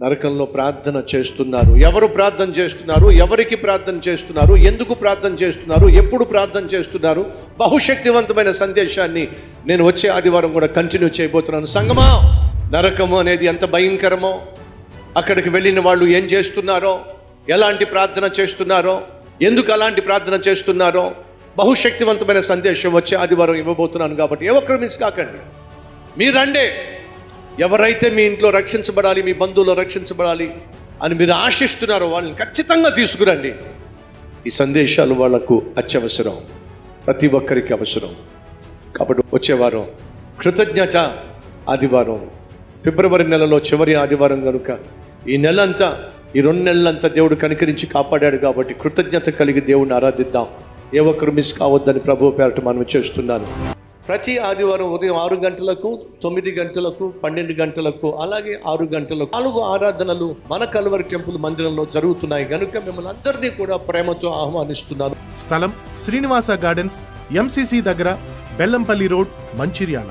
నరకంలో ప్రార్థన చేస్తున్నారు. ఎవరు ప్రార్థన చేస్తున్నారు, ఎవరికి ప్రార్థన చేస్తున్నారు, ఎందుకు ప్రార్థన చేస్తున్నారు, ఎప్పుడు ప్రార్థన చేస్తున్నారు? బహుశక్తివంతమైన సందేశాన్ని నేను వచ్చే ఆదివారం కూడా కంటిన్యూ చేయబోతున్నాను. సంగమా, నరకము అనేది ఎంత భయంకరమో, అక్కడికి వెళ్ళిన వాళ్ళు ఏం చేస్తున్నారో, ఎలాంటి ప్రార్థన చేస్తున్నారో, ఎందుకు అలాంటి ప్రార్థన చేస్తున్నారో బహుశక్తివంతమైన సందేశం వచ్చే ఆదివారం ఇవ్వబోతున్నాను. కాబట్టి ఏ ఒక్కరు మిస్ కాకండి. మీరండే ఎవరైతే మీ ఇంట్లో రక్షించబడాలి, మీ బంధువులు రక్షించబడాలి అని మీరు ఆశిస్తున్నారో వాళ్ళని ఖచ్చితంగా తీసుకురండి. ఈ సందేశాలు వాళ్లకు అత్యవసరం, ప్రతి ఒక్కరికి అవసరం. కాబట్టి వచ్చేవారం కృతజ్ఞత ఆదివారం, ఫిబ్రవరి నెలలో చివరి ఆదివారం కనుక ఈ నెలంతా, ఈ 2 నెలలంతా దేవుడు కనికరించి కాపాడాడు. కాబట్టి కృతజ్ఞత కలిగి దేవుడిని ఆరాధిద్దాం. ఏ ఒక్కరు మిస్ కావద్దని ప్రభు పేరట మనం చేస్తున్నాను. ప్రతి ఆదివారం ఉదయం 6 గంటలకు, 9 గంటలకు, 12 గంటలకు, అలాగే 6 గంటలకు 4 ఆరాధనలు మన కల్వరి టెంపుల్ మందిరంలో జరుగుతున్నాయి కనుక మిమ్మల్ని అందరినీ కూడా ప్రేమతో ఆహ్వానిస్తున్నాను. స్థలం శ్రీనివాస గార్డెన్స్, MCC దగ్గర, బెల్లంపల్లి రోడ్, మంచిర్యాల.